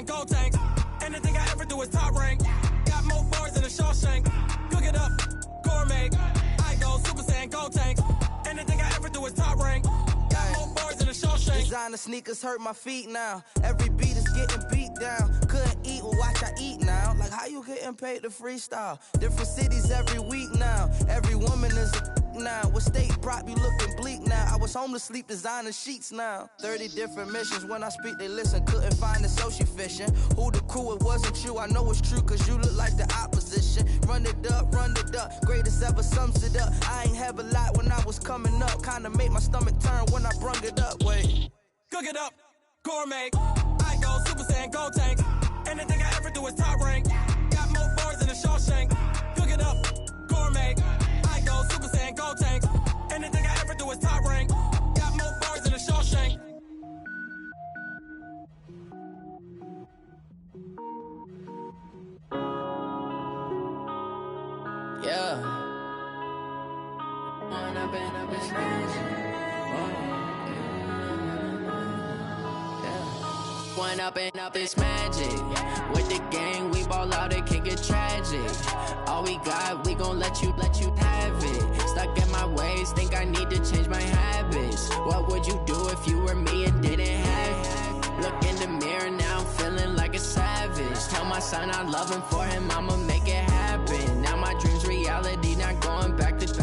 saying gold tanks. Anything I ever do is top rank. Got more bars than a Shawshank. Cook it up, gourmet. I go Super Saiyan gold tanks. Anything I ever do is top rank. Got more bars than a Shawshank. Designer sneakers hurt my feet now. Every beat is getting beat down. Couldn't eat, well watch I eat now. Like how you getting paid to freestyle? Different cities every week now. Every woman is a now. What state prop you looking bleak now? I was home to sleep designer sheets now. 30 different missions. When I speak they listen. Couldn't find the social fishing. Who the crew? It wasn't you. I know it's true cause you look like the opposition. Run it up, run it up. Greatest ever sums it up. I ain't have a lot when I was coming up. Kinda made my stomach turn when I brung it up. Wait. Cook it up, gourmet. I go Super Saiyan gold tanks. Anything I ever do is top rank. Got more bars than a Shawshank. Cook it up, gourmet. I go Super Saiyan gold tanks. Anything I ever do is top rank. Got more bars than a Shawshank. Yeah. One up and up is magic. With the gang, we ball out, it can get tragic. All we got, we gon' let you have it. Stuck in my ways, think I need to change my habits. What would you do if you were me and didn't have it? Look in the mirror, now I'm feeling like a savage. Tell my son I love him, for him I'ma make it happen. Now my dream's reality, not going back to.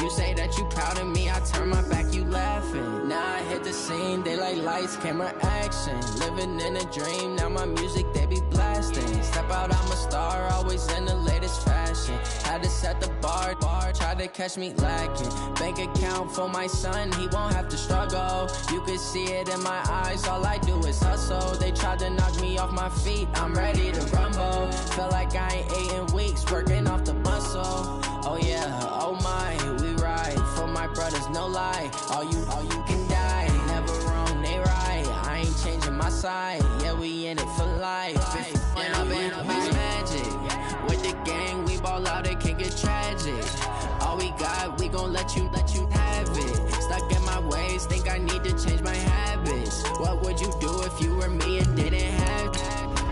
You say that you proud of me, I turn my back, you laughing. Now I hit the scene, they like lights, camera, action. Living in a dream, now my music, they be blasting. Step out, I'm a star, always in the latest fashion. Had to set the bar, try to catch me lacking. Bank account for my son, he won't have to struggle. You can see it in my eyes, all I do is hustle. They tried to knock me off my feet, I'm ready to rumble. Feel like I ain't ate in weeks, working off the muscle. Oh yeah, oh my, we ride for my brothers, no lie. All you can die, never wrong, they right. I ain't changing my side, yeah, we in it for life. When up and up is magic. With the gang, we ball out, it can get tragic. All we got, we gon' let you have it. Stuck in my ways, think I need to change my habits. What would you do if you were me and didn't have it?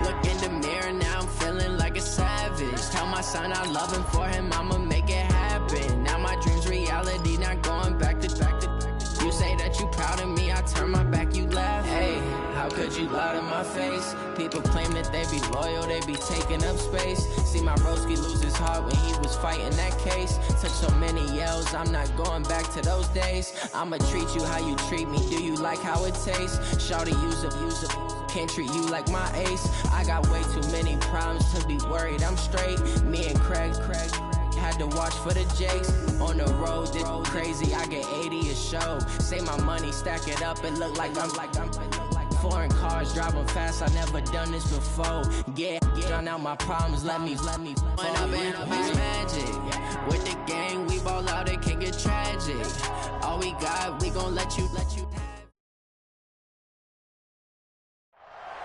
Look in the mirror, now I'm feeling like a savage. Tell my son I love him, for him I'ma make it happen. Now my dream's reality, not going back to. You say that you proud of me, I turn my back, you laugh. Hey, how could you lie to my face? People claim that they be loyal, they be taking up space. See my broski lose his heart when he was fighting that case. Took so many yells, I'm not going back to those days. I'ma treat you how you treat me, do you like how it tastes? Shawty, use up. Can't treat you like my ace. I got way too many problems to be worried, I'm straight. Me and Craig had to watch for the Jakes. On the road, this crazy, I get 80 a show. Say my money, stack it up, it look like I'm foreign cars, driving fast, I never done this before. Get drown out my problems, let me When up and up is magic. With the gang, we ball out, it can get tragic. All we got, we gon' let you have.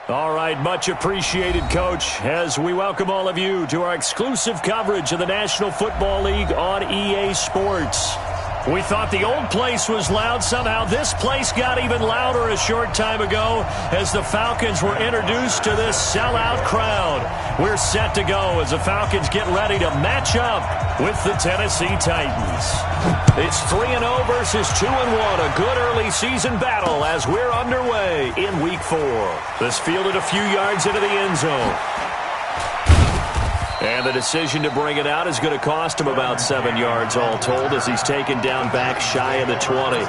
All right, much appreciated, Coach, as we welcome all of you to our exclusive coverage of the National Football League on EA Sports. We thought the old place was loud. Somehow this place got even louder a short time ago as the Falcons were introduced to this sellout crowd. We're set to go as the Falcons get ready to match up with the Tennessee Titans. It's 3-0 versus 2-1. A good early season battle as we're underway in Week 4. This fielded a few yards into the end zone. And the decision to bring it out is going to cost him about 7 yards all told as he's taken down back shy of the 20.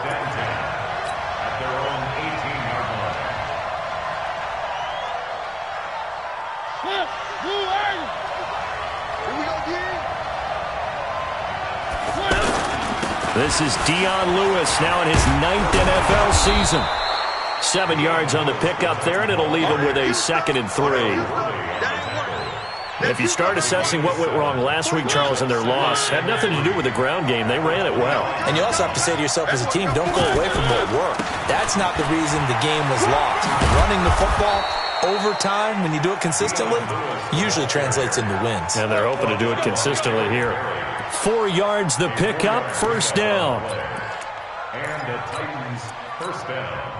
This is Dion Lewis now in his 9th NFL season. 7 yards on the pickup there, and it'll leave him with a 2nd and 3. If you start assessing what went wrong last week, Charles, in their loss, had nothing to do with the ground game. They ran it well. And you also have to say to yourself as a team, don't go away from what worked. That's not the reason the game was lost. Running the football over time, when you do it consistently, usually translates into wins. And they're hoping to do it consistently here. 4 yards the pickup, first down. And the Titans, first down.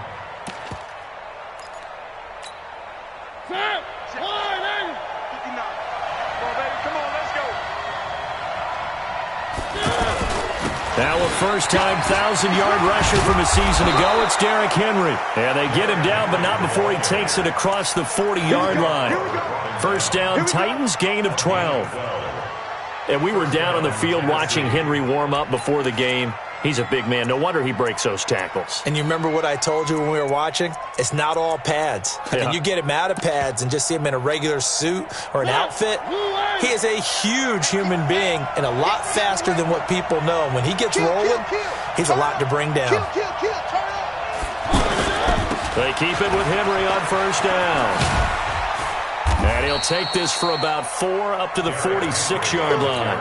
Now a first-time 1,000-yard rusher from a season ago, it's Derrick Henry. And they get him down, but not before he takes it across the 40-yard line. First down, Titans, gain of 12. And we were down on the field watching Henry warm up before the game. He's a big man. No wonder he breaks those tackles. And you remember what I told you when we were watching? It's not all pads. I mean, you get him out of pads and just see him in a regular suit or an outfit. He is a huge human being and a lot faster than what people know. When he gets rolling, he's a lot to bring down. They keep it with Henry on first down. And he'll take this for about 4 up to the 46-yard line.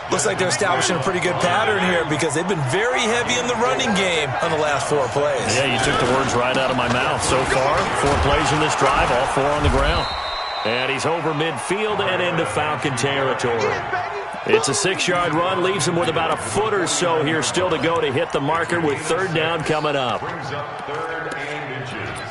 Looks like they're establishing a pretty good pattern here because they've been very heavy in the running game on the last 4 plays. Yeah, you took the words right out of my mouth. So far, 4 plays in this drive, all 4 on the ground. And he's over midfield and into Falcon territory. It's a 6-yard run, leaves him with about a foot or so here still to go to hit the marker with third down coming up. Brings up 3rd and inches.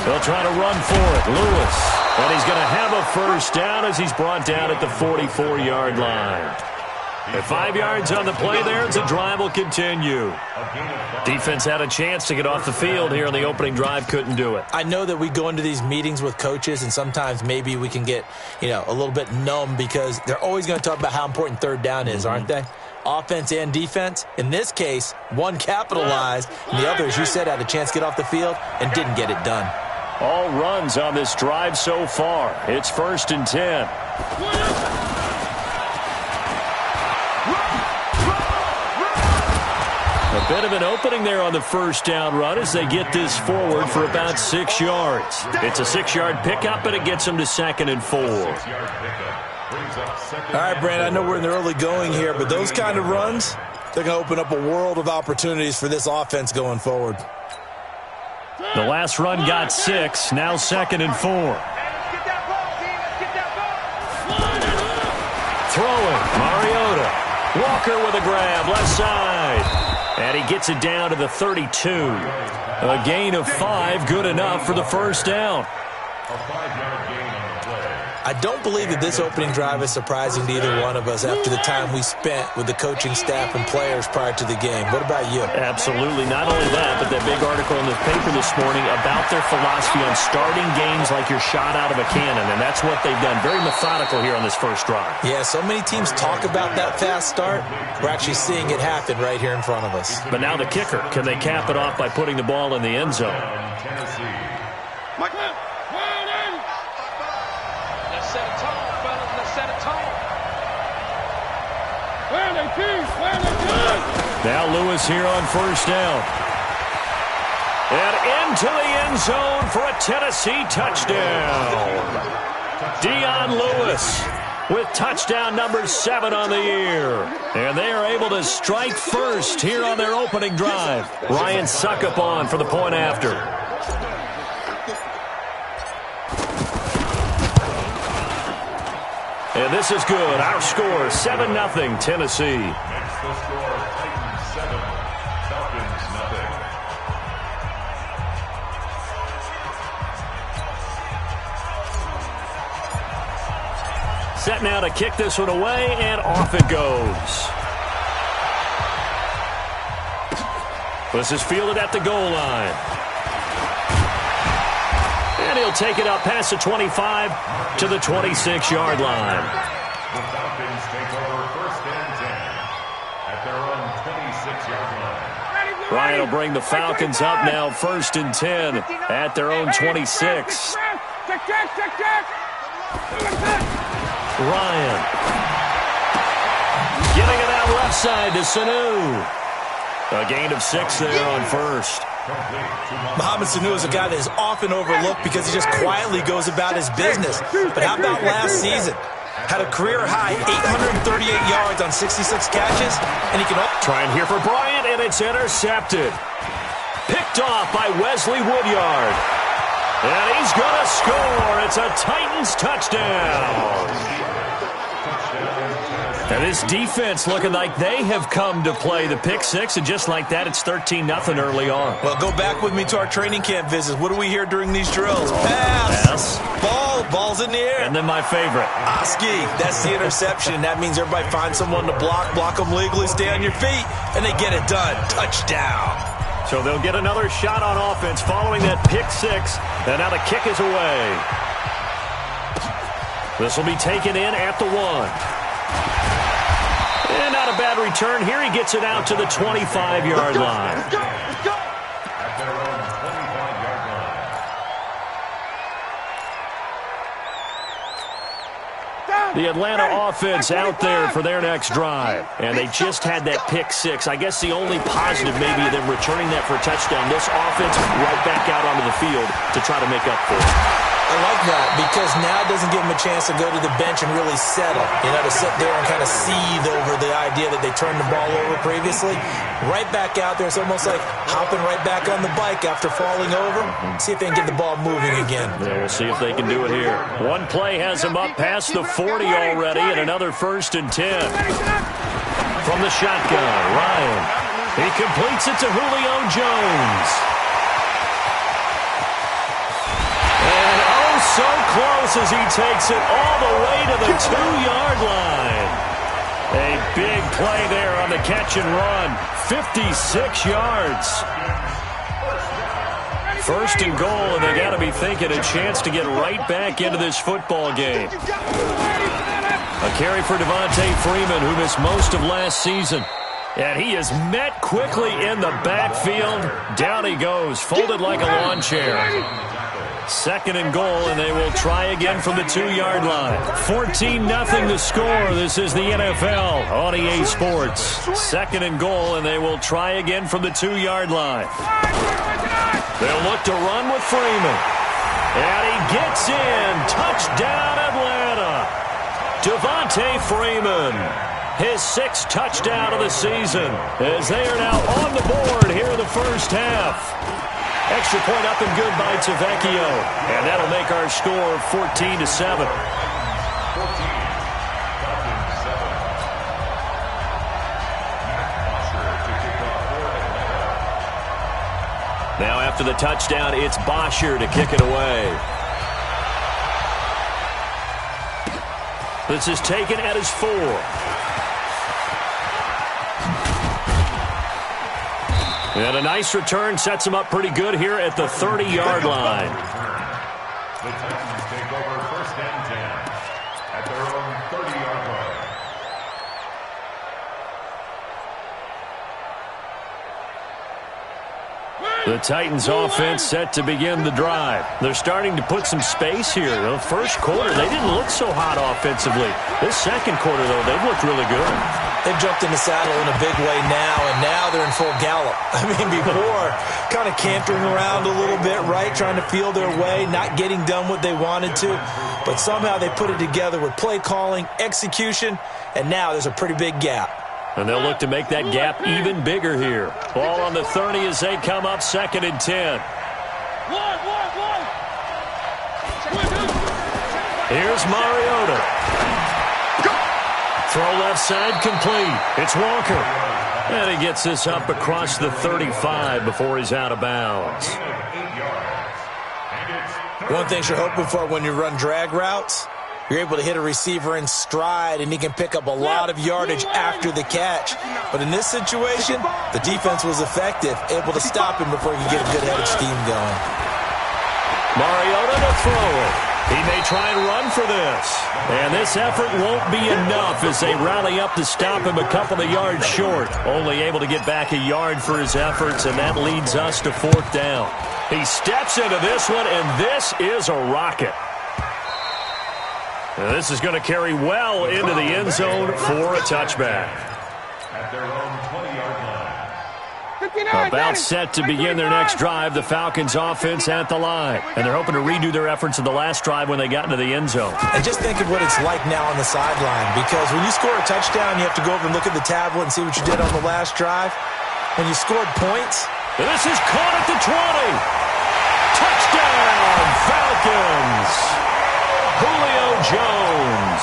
They'll try to run for it. Lewis. And he's going to have a first down as he's brought down at the 44-yard line. At 5 yards on the play there, the drive will continue. Defense had a chance to get off the field here on the opening drive, couldn't do it. I know that we go into these meetings with coaches, and sometimes maybe we can get, a little bit numb because they're always going to talk about how important third down is, aren't they? Offense and defense. In this case, one capitalized, and the other, as you said, had a chance to get off the field and didn't get it done. All runs on this drive so far. It's 1st and 10. A bit of an opening there on the first down run as they get this forward for about 6 yards. It's a 6-yard pickup, and it gets them to 2nd and 4. All right, Brandon, I know we're in the early going here, but those kind of runs, they're going to open up a world of opportunities for this offense going forward. The last run got 6, now 2nd and 4. Throwing, Mariota. Walker with a grab, left side. And he gets it down to the 32. A gain of 5, good enough for the first down. A 5-yard gain on the play. I don't believe that this opening drive is surprising to either one of us after the time we spent with the coaching staff and players prior to the game. What about you? Absolutely. Not only that, but that big article in the paper this morning about their philosophy on starting games like you're shot out of a cannon, and that's what they've done. Very methodical here on this first drive. Yeah, so many teams talk about that fast start. We're actually seeing it happen right here in front of us. But now the kicker. Can they cap it off by putting the ball in the end zone? Tennessee. Set a tone, fellas. Let's set a tone. Now Lewis here on first down. And into the end zone for a Tennessee touchdown. Dion Lewis with touchdown number 7 on the year. And they are able to strike first here on their opening drive. Ryan Suckup on for the point after. And this is good. Our score, 7-0, Tennessee. Next the score, Titans 7, Falcons 0. Set now to kick this one away, and off it goes. This is fielded at the goal line. And he'll take it up past the 25 to the 26-yard line. The Falcons take over 1st and 10 at their own 26-yard line. Ryan will bring the Falcons up now 1st and 10 at their own 26. Ryan getting it out left side to Sanu. A gain of 6 there on first. Mohamed Sanu is a guy that is often overlooked because he just quietly goes about his business. But how about last season? Had a career-high 838 yards on 66 catches, and he can... Trying here for Bryant, and it's intercepted. Picked off by Wesley Woodyard. And he's going to score. It's a Titans touchdown. And this defense looking like they have come to play. The pick six, and just like that, it's 13-0 early on. Well, go back with me to our training camp visits. What do we hear during these drills? Pass. Ball's in the air. And then my favorite. Oski, that's the interception. That means everybody finds someone to block them legally, stay on your feet, and they get it done. Touchdown. So they'll get another shot on offense following that pick six, and now the kick is away. This will be taken in at the 1. And not a bad return here. He gets it out to the 25-yard line. At their own 25-yard line. The Atlanta offense out there for their next drive. And they just had that pick six. I guess the only positive maybe of them returning that for a touchdown. This offense right back out onto the field to try to make up for it. I like that because now it doesn't give them a chance to go to the bench and really settle. To sit there and kind of seethe over the idea that they turned the ball over previously. Right back out there. It's almost like hopping right back on the bike after falling over. See if they can get the ball moving again. Yeah, we'll see if they can do it here. One play has them up past the 40 already, and another 1st and 10. From the shotgun, Ryan. He completes it to Julio Jones. So close as he takes it all the way to the 2-yard line. A big play there on the catch and run. 56 yards. 1st and goal, and they got to be thinking a chance to get right back into this football game. A carry for Devontae Freeman, who missed most of last season. And he is met quickly in the backfield. Down he goes, folded like a lawn chair. 2nd and goal, and they will try again from the 2-yard line. 14-0 the score. This is the NFL on EA Sports. 2nd and goal, and they will try again from the 2-yard line. They'll look to run with Freeman. And he gets in. Touchdown, Atlanta. Devontae Freeman. His 6th touchdown of the season, as they are now on the board here in the first half. Extra point up and good by Tavecchio. And that'll make our score 14-7. Now after the touchdown, it's Bosher to kick it away. This is taken at his 4. And a nice return sets him up pretty good here at the 30-yard line. The Titans take over 1st and 10 at their own 30-yard line. The Titans offense set to begin the drive. They're starting to put some space here. The first quarter, they didn't look so hot offensively. This second quarter, though, they've looked really good. They've jumped in the saddle in a big way now, and now they're in full gallop. I mean, before, kind of cantering around a little bit, right, trying to feel their way, not getting done what they wanted to. But somehow they put it together with play calling, execution, and now there's a pretty big gap. And they'll look to make that gap even bigger here. Ball on the 30 as they come up 2nd and 10. Here's Mariota. Throw left side complete. It's Walker. And he gets this up across the 35 before he's out of bounds. One thing you're hoping for when you run drag routes, you're able to hit a receiver in stride, and he can pick up a lot of yardage after the catch. But in this situation, the defense was effective, able to stop him before he could get a good-headed scheme going. Mariota to throw it. He may try and run for this. And this effort won't be enough as they rally up to stop him a couple of yards short. Only able to get back a yard for his efforts, and that leads us to 4th down. He steps into this one, and this is a rocket. And this is going to carry well into the end zone for a touchback. At their own 20-yard line. About set to begin their next drive, the Falcons offense at the line. And they're hoping to redo their efforts in the last drive when they got into the end zone. And just think of what it's like now on the sideline, because when you score a touchdown, you have to go over and look at the tablet and see what you did on the last drive. When you scored points. And this is caught at the 20. Touchdown, Falcons. Julio Jones.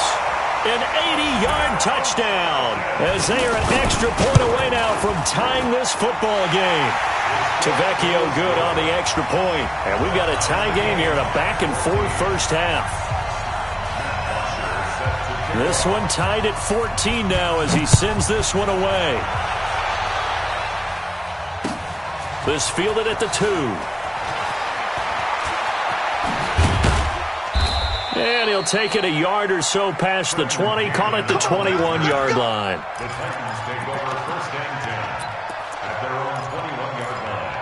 An 80-yard touchdown as they are an extra point away now from tying this football game. Tavecchio good on the extra point. And we've got a tie game here in a back-and-forth first half. This one tied at 14 now as he sends this one away. This fielded at the 2. And he'll take it a yard or so past the 20, call it the 21-yard line. The Titans take over first and 10 at their own 21-yard line.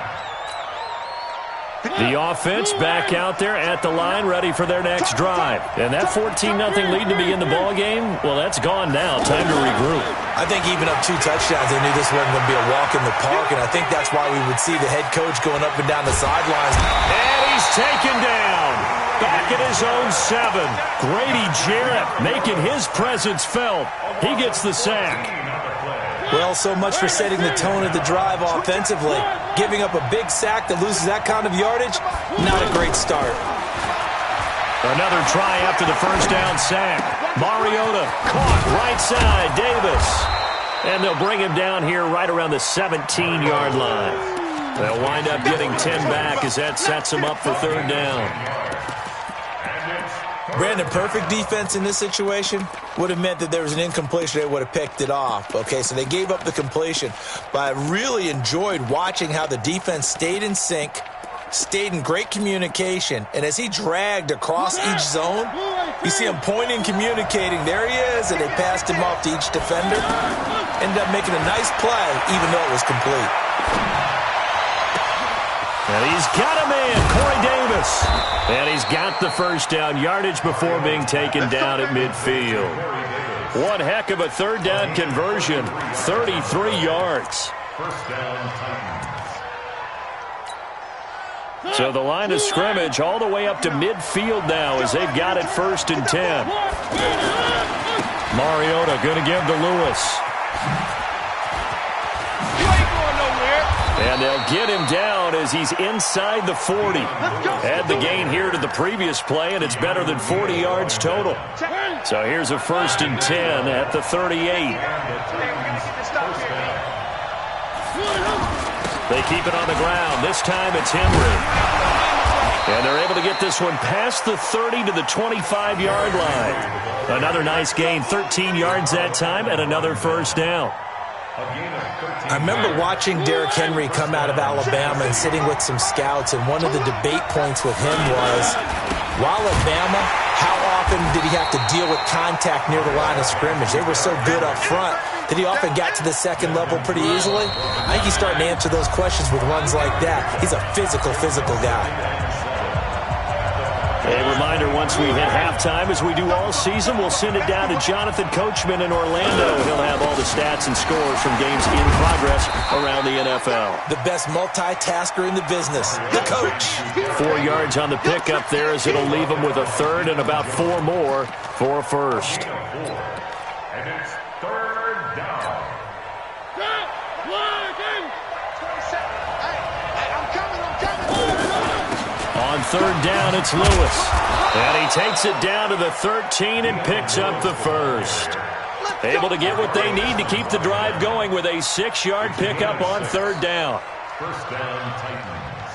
The offense back out there at the line, ready for their next drive. And that 14-0 lead to begin the ball game, well, that's gone now. Time to regroup. I think even up 2 touchdowns, they knew this wasn't going to be a walk in the park, and I think that's why we would see the head coach going up and down the sidelines. And he's taken down. Back at his own 7. Grady Jarrett making his presence felt. He gets the sack. Well, so much for setting the tone of the drive offensively. Giving up a big sack that loses that kind of yardage, not a great start. Another try after the first down sack. Mariota caught right side. Davis. And they'll bring him down here right around the 17-yard line. They'll wind up getting 10 back as that sets them up for third down. Brandon, perfect defense in this situation would have meant that there was an incompletion. They would have picked it off. Okay, so they gave up the completion. But I really enjoyed watching how the defense stayed in sync, stayed in great communication, and as he dragged across each zone, you see him pointing, communicating. There he is, and they passed him off to each defender. Ended up making a nice play, even though it was complete. And he's got a man, Corey Davis. And he's got the first down yardage before being taken down at midfield. One heck of a third down conversion, 33 yards. First down, Titans. So the line of scrimmage all the way up to midfield now as they've got it first and 10. Mariota going to give to Lewis. And they'll get him down as he's inside the 40. Add the gain here to the previous play, and it's better than 40 yards total. So here's a first and 10 at the 38. They keep it on the ground. This time it's Henry. And they're able to get this one past the 30 to the 25-yard line. Another nice gain, 13 yards that time, and another first down. I remember watching Derrick Henry come out of Alabama and sitting with some scouts, and one of the debate points with him was, while Alabama, how often did he have to deal with contact near the line of scrimmage? They were so good up front that he often got to the second level pretty easily. I think he's starting to answer those questions with runs like that. He's a physical guy. A reminder, once we hit halftime, as we do all season, we'll send it down to Jonathan Coachman in Orlando. He'll have all the stats and scores from games in progress around the NFL. The best multitasker in the business, the coach. 4 yards on the pickup there as it'll leave him with a third and about 4 more for a first. And it's third down. On third down, it's Lewis. And he takes it down to the 13 and picks up the first. Able to get what they need to keep the drive going with a 6-yard pickup on third down. First down, Titans.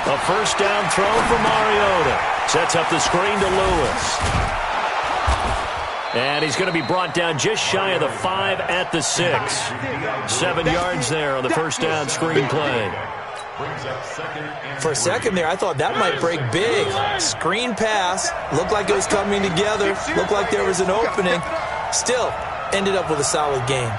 A first down throw for Mariota. Sets up the screen to Lewis. And he's going to be brought down just shy of the 5 at the 6. 7 yards there on the first down screen play. For a second there, I thought that might break big. Screen pass. Looked like it was coming together. Looked like there was an opening. Still, ended up with a solid game.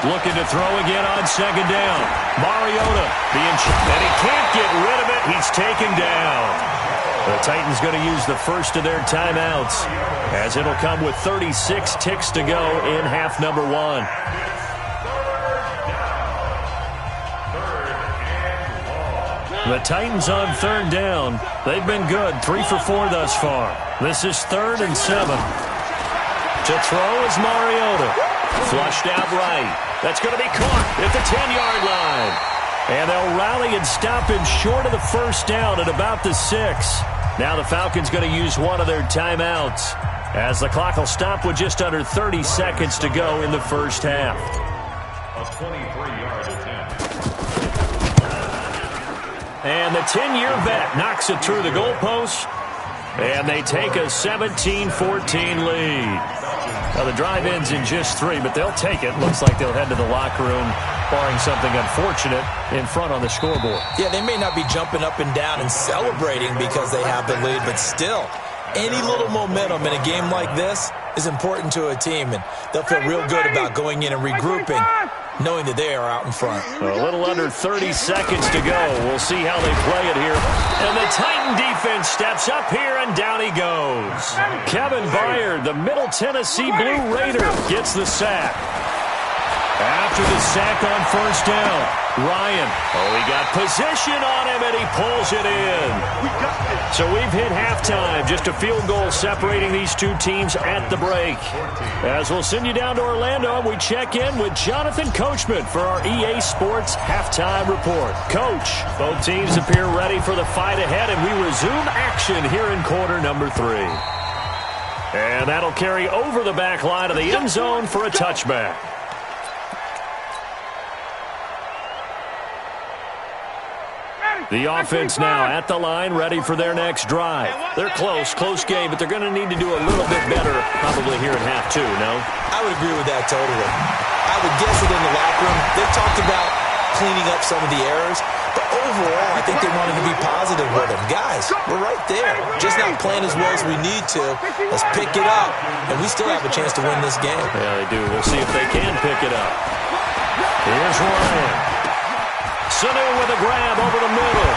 Looking to throw again on second down. Mariota, and he can't get rid of it. He's taken down. The Titans going to use the first of their timeouts as it'll come with 36 ticks to go in half number 1. The Titans on third down. They've been good, 3 for 4 thus far. This is 3rd and 7. To throw is Mariota. Flushed out right. That's going to be caught at the 10-yard line. And they'll rally and stop him short of the first down at about the 6. Now the Falcons going to use one of their timeouts, as the clock will stop with just under 30 seconds to go in the first half. A 23-yard attempt. And the 10-year vet knocks it through the goalpost, and they take a 17-14 lead. Now, the drive ends in just 3, but they'll take it. Looks like they'll head to the locker room, barring something unfortunate, in front on the scoreboard. Yeah, they may not be jumping up and down and celebrating because they have the lead, but still, any little momentum in a game like this is important to a team, and they'll feel real good about going in and regrouping, knowing that they are out in front. A little under 30 seconds to go. We'll see how they play it here. And the Titan defense steps up here, and down he goes. Kevin Byard, the Middle Tennessee Blue Raider, gets the sack. After the sack on first down, Ryan, he got position on him, and he pulls it in. So we've hit halftime. Just a field goal separating these two teams at the break. As we'll send you down to Orlando, we check in with Jonathan Coachman for our EA Sports Halftime Report. Coach, both teams appear ready for the fight ahead, and we resume action here in quarter number 3. And that'll carry over the back line of the end zone for a touchback. The offense now at the line, ready for their next drive. They're close game, but they're going to need to do a little bit better probably here at half 2, no? I would agree with that totally. I would guess that in the locker room, they talked about cleaning up some of the errors, but overall, I think they wanted to be positive with them. Guys, we're right there. Just not playing as well as we need to. Let's pick it up, and we still have a chance to win this game. Yeah, they do. We'll see if they can pick it up. Here's Ryan. Sanu with a grab over the middle.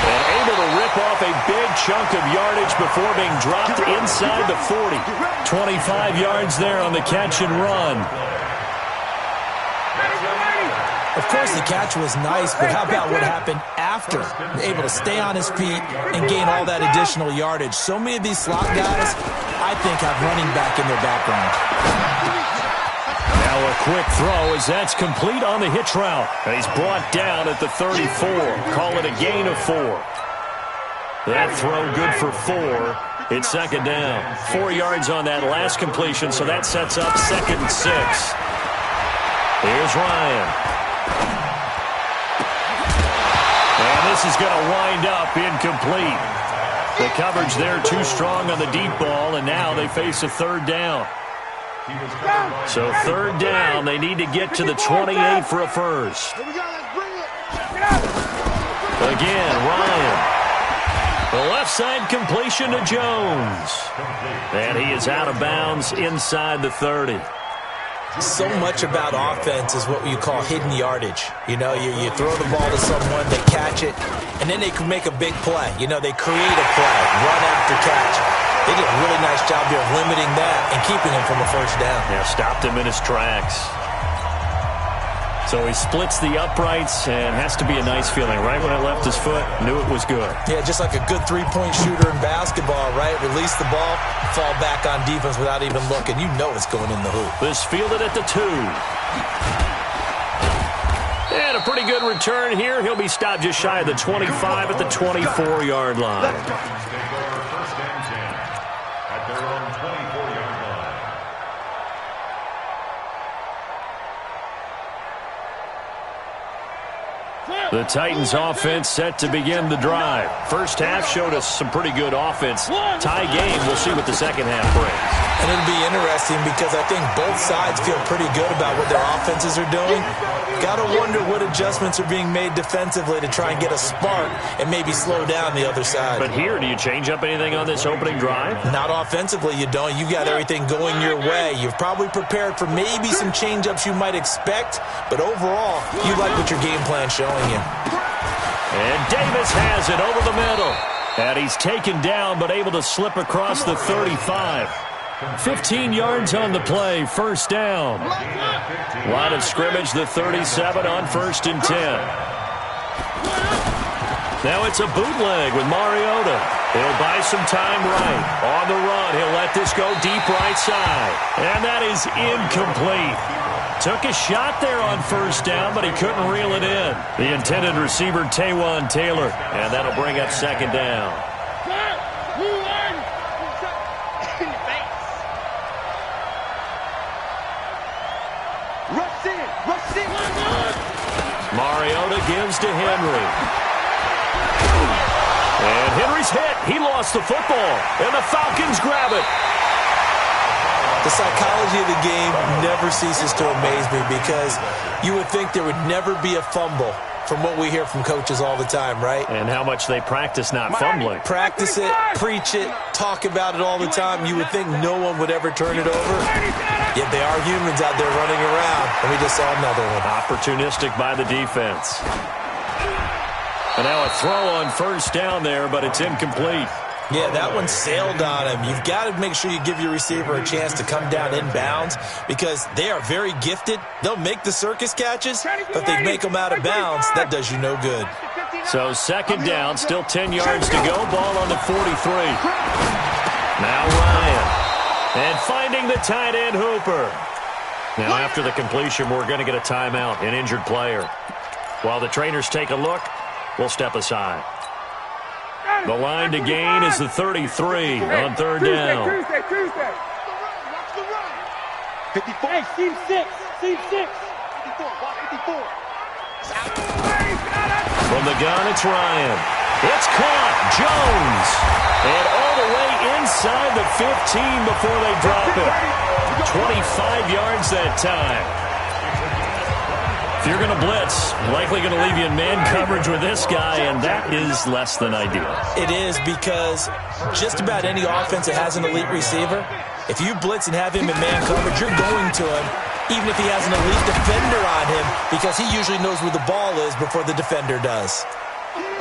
And able to rip off a big chunk of yardage before being dropped inside the 40. 25 yards there on the catch and run. Of course, the catch was nice, but how about what happened after? Able to stay on his feet and gain all that additional yardage. So many of these slot guys, I think, have running back in their background. Now a quick throw as that's complete on the hitch route. And he's brought down at the 34. Call it a gain of 4. That throw good for 4. It's second down. 4 yards on that last completion, so that sets up 2nd and 6. Here's Ryan. And this is going to wind up incomplete. The coverage there too strong on the deep ball, and now they face a 3rd down. So 3rd down, they need to get to the 28 for a first. Again, Ryan. The left side completion to Jones. And he is out of bounds inside the 30. So much about offense is what you call hidden yardage. You know, you throw the ball to someone, they catch it, and then they can make a big play. You know, they create a play, run after catch. They did a really nice job here of limiting that and keeping him from a first down. Yeah, stopped him in his tracks. So he splits the uprights and has to be a nice feeling. Right when it left his foot, knew it was good. Yeah, just like a good three-point shooter in basketball, right? Release the ball, fall back on defense without even looking. You know it's going in the hoop. This fielded at the 2. And a pretty good return here. He'll be stopped just shy of the 25 at the 24-yard line. The Titans offense set to begin the drive. First half showed us some pretty good offense. Tie game. We'll see what the second half brings. And it'll be interesting because I think both sides feel pretty good about what their offenses are doing. Got to wonder what adjustments are being made defensively to try and get a spark and maybe slow down the other side. But here, do you change up anything on this opening drive? Not offensively, you don't. You got everything going your way. You've probably prepared for maybe some change-ups you might expect, but overall, you like what your game plan's showing you. And Davis has it over the middle. And he's taken down, but able to slip across the 35. 15 yards on the play, first down. Line of scrimmage, the 37 on 1st and 10. Now it's a bootleg with Mariota. He'll buy some time right. On the run, he'll let this go deep right side. And that is incomplete. Took a shot there on first down, but he couldn't reel it in. The intended receiver, Taywan Taylor. And that'll bring up second down. Mariota gives to Henry. And Henry's hit. He lost the football. And the Falcons grab it. The psychology of the game never ceases to amaze me because you would think there would never be a fumble from what we hear from coaches all the time, right? And how much they practice not fumbling. Practice it, preach it, talk about it all the time. You would think no one would ever turn it over. Yet they are humans out there running around. And we just saw another one. Opportunistic by the defense. And now a throw on first down there, but it's incomplete. Yeah, that one sailed on him. You've got to make sure you give your receiver a chance to come down inbounds because they are very gifted. They'll make the circus catches, but if they make them out of bounds, that does you no good. So second down, still 10 yards to go. Ball on the 43. Now Ryan. And finding the tight end, Hooper. Now after the completion, we're going to get a timeout, an injured player. While the trainers take a look, we'll step aside. The line to gain is the 33 on third down. Tuesday. 54. Hey, Steve 6. 54. Watch 54. From the gun, it's Ryan. It's caught. Jones. And all the way inside the 15 before they drop it. 25 yards that time. If you're going to blitz, likely going to leave you in man coverage with this guy, and that is less than ideal. It is because just about any offense that has an elite receiver, if you blitz and have him in man coverage, you're going to him, even if he has an elite defender on him, because he usually knows where the ball is before the defender does.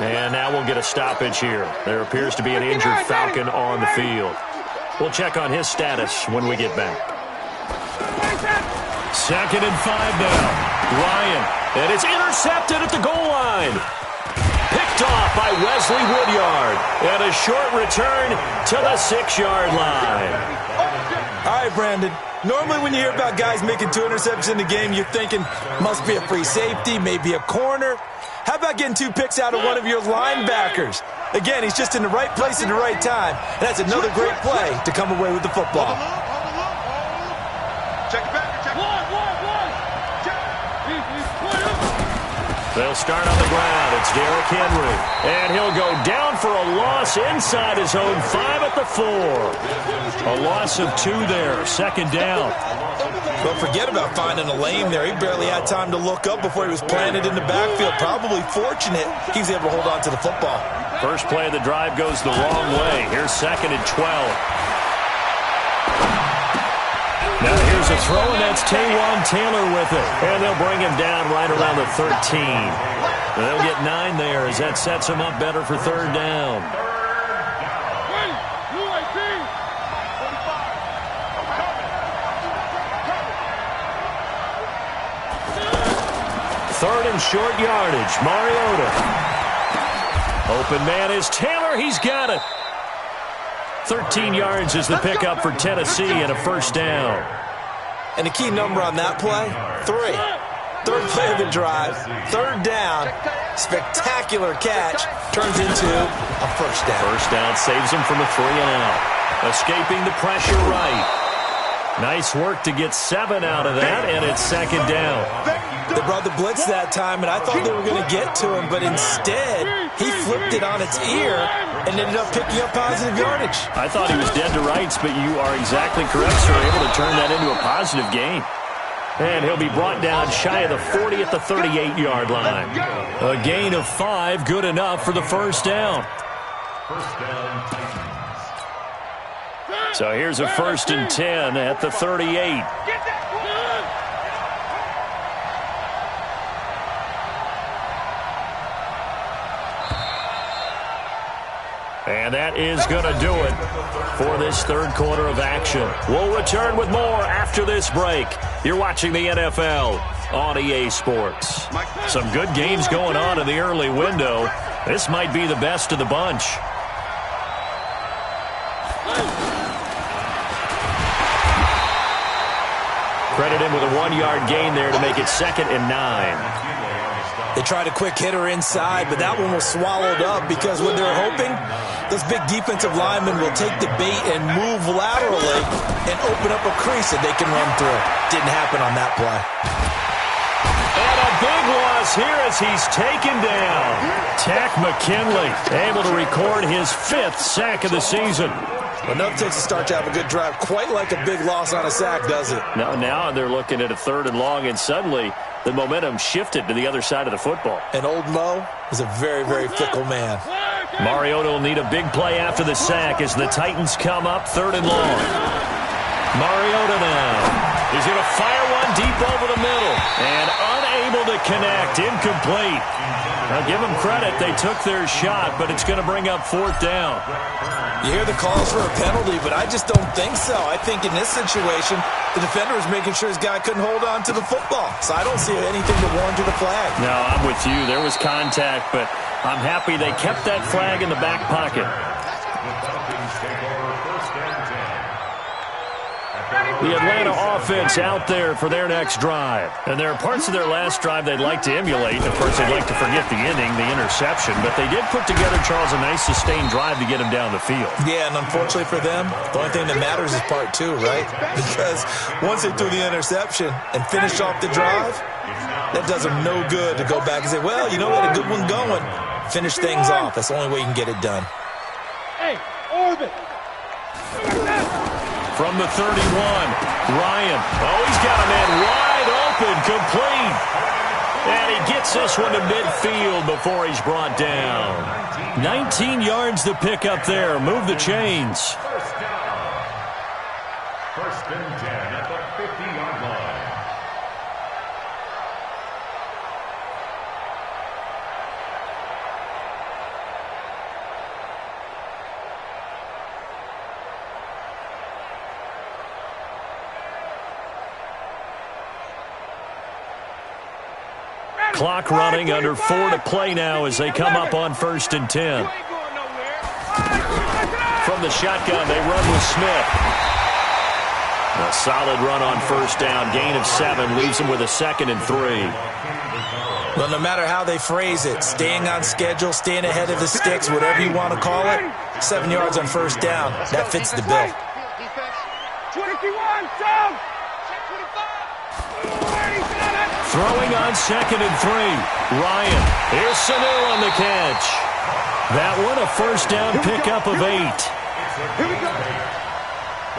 And now we'll get a stoppage here. There appears to be an injured Falcon on the field. We'll check on his status when we get back. 2nd and 5 now. Ryan, and it's intercepted at the goal line. Picked off by Wesley Woodyard. And a short return to the 6-yard line. All right, Brandon. Normally when you hear about guys making 2 interceptions in the game, you're thinking must be a free safety, maybe a corner. How about getting 2 picks out of one of your linebackers? Again, he's just in the right place at the right time. And that's another great play to come away with the football. Check it back. They'll start on the ground. It's Derrick Henry. And he'll go down for a loss inside his own 5 at the 4. A loss of 2 there. 2nd down. Don't forget about finding a lane there. He barely had time to look up before he was planted in the backfield. Probably fortunate he was able to hold on to the football. First play of the drive goes the wrong way. Here's 2nd and 12. Now here's a throw, and that's Taywan Taylor with it. And they'll bring him down right around the 13. They'll get 9 there as that sets him up better for third down. Third and short yardage. Mariota. Open man is Taylor. He's got it. 13 yards is the pickup for Tennessee and a first down. And the key number on that play, 3. Third play of the drive, third down, spectacular catch, turns into a first down. First down saves them from a 3 and out. Escaping the pressure right. Nice work to get 7 out of that, and it's 2nd down. They brought the blitz that time, and I thought they were going to get to him, but instead, he flipped it on its ear and ended up picking up positive yardage. I thought he was dead to rights, but you are exactly correct, sir. Able to turn that into a positive gain. And he'll be brought down shy of the 40 at the 38-yard line. A gain of 5, good enough for the first down. So here's a 1st and 10 at the 38. And that is going to do it for this third quarter of action. We'll return with more after this break. You're watching the NFL on EA Sports. Some good games going on in the early window. This might be the best of the bunch. Credit him with a 1-yard gain there to make it 2nd and 9. They tried a quick hitter inside, but that one was swallowed up because what they're hoping, those big defensive linemen will take the bait and move laterally and open up a crease that they can run through. Didn't happen on that play. And a big loss here as he's taken down. Tack McKinley able to record his 5th sack of the season. Enough takes to start to have a good drive. Quite like a big loss on a sack, does it? Now they're looking at a 3rd and long, and suddenly the momentum shifted to the other side of the football. And old Mo is a very, very fickle man. Mariota will need a big play after the sack as the Titans come up 3rd and long. Mariota now. He's going to fire one deep over the middle. And unable to connect. Incomplete. Now give them credit. They took their shot, but it's going to bring up 4th down. You hear the calls for a penalty, but I just don't think so. I think in this situation, the defender was making sure his guy couldn't hold on to the football. So I don't see anything to warrant the flag. No, I'm with you. There was contact, but I'm happy they kept that flag in the back pocket. The Atlanta offense out there for their next drive. And there are parts of their last drive they'd like to emulate. Of course, they'd like to forget the inning, the interception. But they did put together, Charles, a nice sustained drive to get him down the field. Yeah, and unfortunately for them, the only thing that matters is part 2, right? Because once they threw the interception and finished off the drive, that does them no good to go back and say, well, you know, we had a good one going. Finish things off. That's the only way you can get it done. Hey, orbit. From the 31, Ryan. Oh, he's got a man wide open, complete. And he gets this one to midfield before he's brought down. 19 yards to pick up there. Move the chains. First and 10 at the 50-yard line. Clock running, under 4 to play now as they come up on 1st and 10. From the shotgun, they run with Smith. A solid run on 1st down. Gain of 7 leaves them with a 2nd and 3. Well, no matter how they phrase it, staying on schedule, staying ahead of the sticks, whatever you want to call it, 7 yards on 1st down, that fits the bill. 21, down. Throwing on 2nd and 3. Ryan. Here's Sanu on the catch. That one, a 1st down pickup of 8.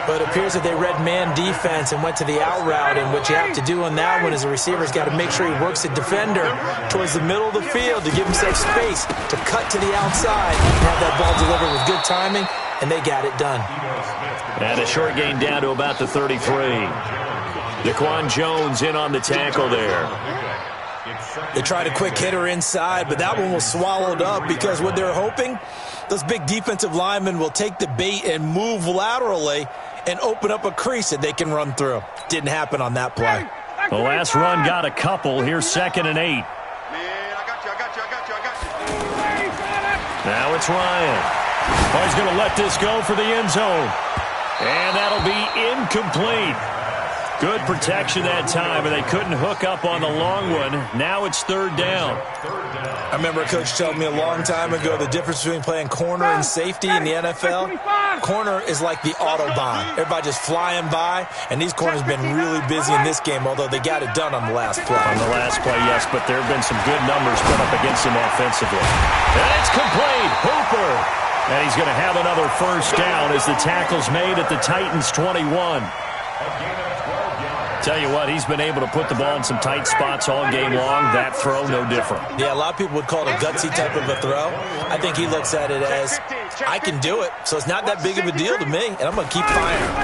But it appears that they read man defense and went to the out route, and what you have to do on that one is the receiver's got to make sure he works the defender towards the middle of the field to give himself space to cut to the outside and have that ball delivered with good timing, and they got it done. And a short gain down to about the 33. Daquan Jones in on the tackle there. They tried a quick hitter inside, but that one was swallowed up because what they're hoping, those big defensive linemen will take the bait and move laterally and open up a crease that they can run through. Didn't happen on that play. The last run got a couple. Here's 2nd and 8. Now it's Ryan. Oh, he's going to let this go for the end zone. And that'll be incomplete. Good protection that time, and they couldn't hook up on the long one. Now it's 3rd down. I remember a coach told me a long time ago the difference between playing corner and safety in the NFL. Corner is like the Autobahn. Everybody just flying by, and these corners have been really busy in this game, although they got it done on the last play. On the last play, yes, but there have been some good numbers put up against them offensively. And it's complete. Hooper. And he's going to have another 1st down as the tackle's made at the Titans' 21. Tell you what, he's been able to put the ball in some tight spots all game long. That throw, no different. Yeah, a lot of people would call it a gutsy type of a throw. I think he looks at it as, I can do it, so it's not that big of a deal to me, and I'm going to keep firing.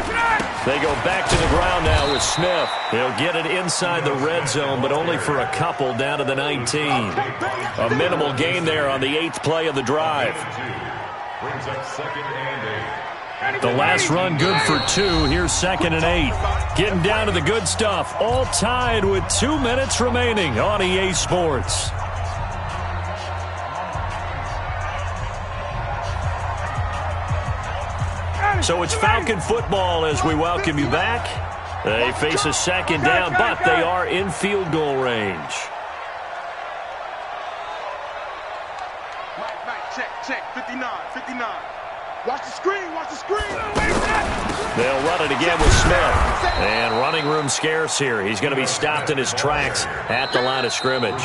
They go back to the ground now with Smith. He'll get it inside the red zone, but only for a couple down to the 19. A minimal gain there on the 8th play of the drive. Brings up 2nd and 8. The last run good for 2. Here's 2nd and 8. Getting down to the good stuff. All tied with 2 minutes remaining on EA Sports. So it's Falcon football as we welcome you back. They face a second down, but they are in field goal range. Check, 59. Watch the screen. They'll run it again with Smith. And running room scarce here. He's going to be stopped in his tracks at the line of scrimmage.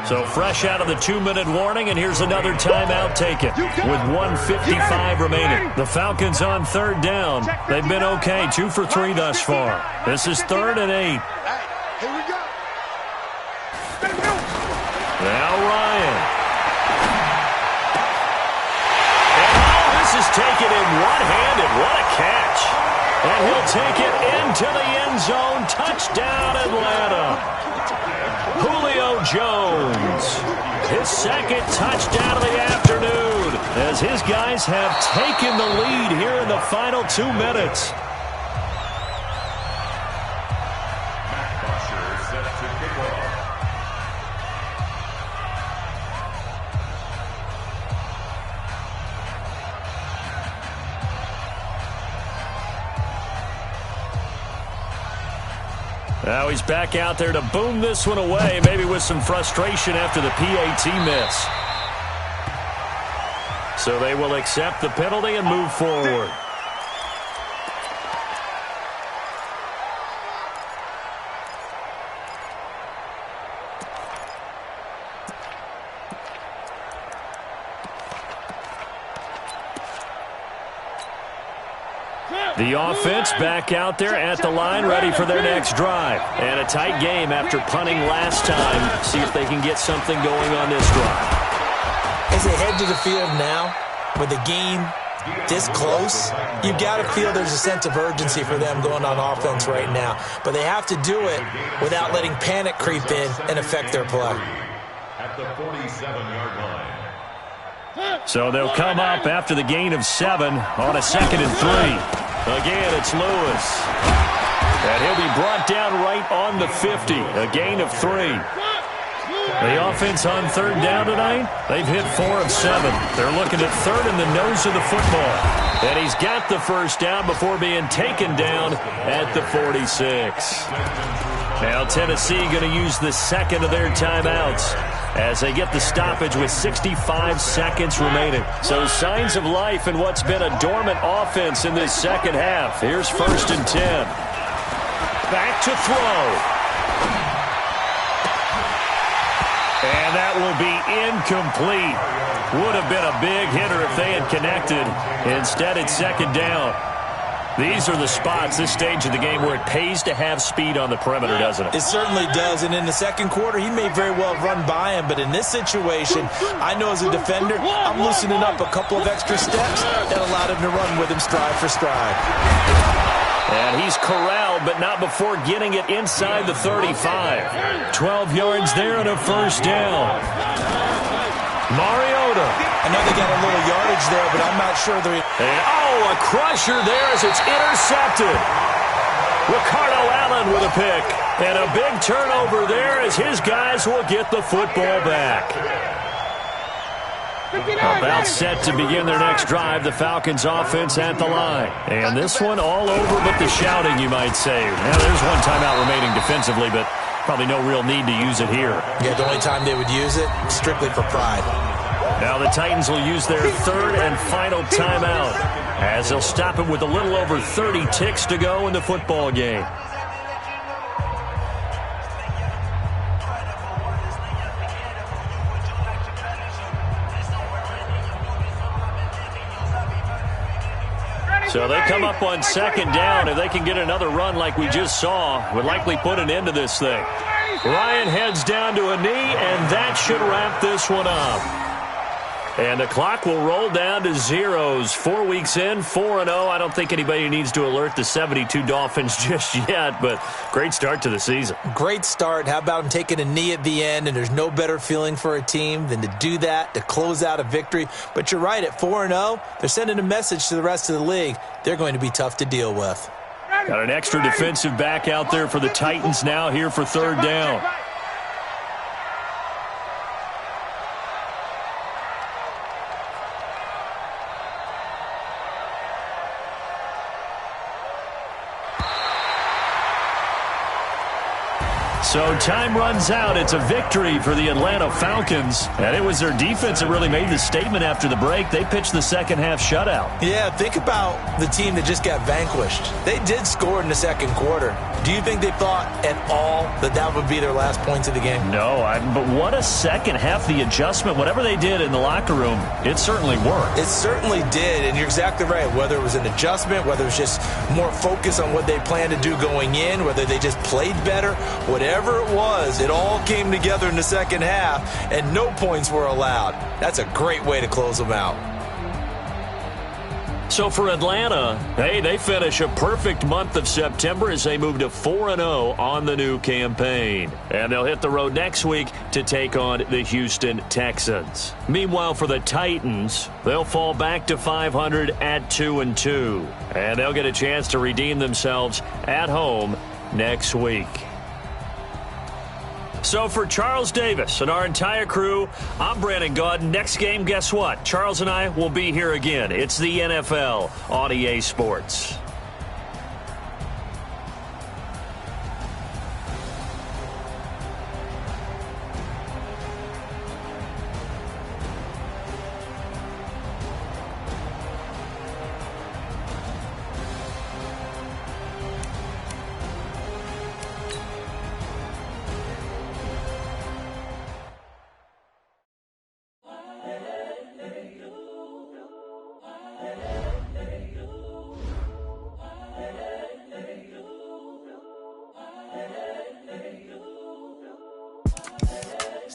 So fresh out of the 2-minute warning, and here's another timeout taken with 1:55 remaining. The Falcons on third down. They've been okay, 2 for 3 thus far. This is 3rd and 8. Here we go. Now Ryan. Is taken in one-handed. What a catch. And he'll take it into the end zone. Touchdown, Atlanta. Julio Jones. His second touchdown of the afternoon as his guys have taken the lead here in the final 2 minutes. Now he's back out there to boom this one away, maybe with some frustration after the PAT miss. So they will accept the penalty and move forward. The offense back out there at the line, ready for their next drive. And a tight game after punting last time. See if they can get something going on this drive. As they head to the field now, with the game this close, you've got to feel there's a sense of urgency for them going on offense right now. But they have to do it without letting panic creep in and affect their play. At the 47-yard line. So they'll come up after the gain of 7 on a 2nd and 3. Again, it's Lewis. And he'll be brought down right on the 50. A gain of 3. The offense on third down tonight, they've hit 4 of 7. They're looking at third in the nose of the football. And he's got the first down before being taken down at the 46. Now Tennessee going to use the second of their timeouts as they get the stoppage with 65 seconds remaining. So signs of life in what's been a dormant offense in this second half. Here's 1st and 10. Back to throw. And that will be incomplete. Would have been a big hitter if they had connected. Instead, it's 2nd down. These are the spots, this stage of the game, where it pays to have speed on the perimeter, doesn't it? It certainly does, and in the second quarter, he may very well have run by him, but in this situation, I know as a defender, I'm loosening up a couple of extra steps that allowed him to run with him stride for stride. And he's corralled, but not before getting it inside the 35. 12 yards there and a first down. Mariota. I know they got a little yardage there, but I'm not sure they're... A crusher there as it's intercepted. Ricardo Allen with a pick. And a big turnover there as his guys will get the football back. About set to begin their next drive, the Falcons offense at the line. And this one all over but the shouting, you might say. Now, there's one timeout remaining defensively, but probably no real need to use it here. Yeah, the only time they would use it, strictly for pride. Now the Titans will use their third and final timeout as they'll stop it with a little over 30 ticks to go in the football game. So they come up on 2nd down. If they can get another run like we just saw, would likely put an end to this thing. Ryan heads down to a knee, and that should wrap this one up. And the clock will roll down to zeros. 4 weeks in, 4-0. I don't think anybody needs to alert the 72 Dolphins just yet, but great start to the season. Great start. How about him taking a knee at the end? And there's no better feeling for a team than to do that, to close out a victory. But you're right, at 4-0, they're sending a message to the rest of the league. They're going to be tough to deal with. Got an extra defensive back out there for the Titans now here for 3rd down. So time runs out. It's a victory for the Atlanta Falcons. And it was their defense that really made the statement after the break. They pitched the second half shutout. Yeah, think about the team that just got vanquished. They did score in the second quarter. Do you think they thought at all that that would be their last points of the game? No, but what a second half. The adjustment, whatever they did in the locker room, it certainly worked. It certainly did, and you're exactly right. Whether it was an adjustment, whether it was just more focus on what they planned to do going in, whether they just played better, whatever it was, it all came together in the second half, and no points were allowed. That's a great way to close them out. So for Atlanta, hey, they finish a perfect month of September as they move to 4-0 on the new campaign. And they'll hit the road next week to take on the Houston Texans. Meanwhile, for the Titans, they'll fall back to 500 at 2-2. And they'll get a chance to redeem themselves at home next week. So for Charles Davis and our entire crew, I'm Brandon Gaudin. Next game, guess what? Charles and I will be here again. It's the NFL on EA Sports.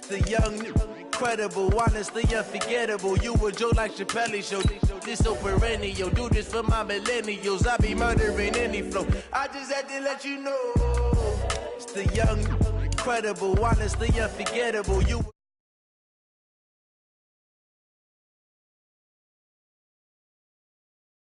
The young, incredible, honestly unforgettable. You a joke like Chappelle Show. This so perennial. Do this for my millennials. I be murdering any flow. I just had to let you know. It's the young, incredible, honestly unforgettable. You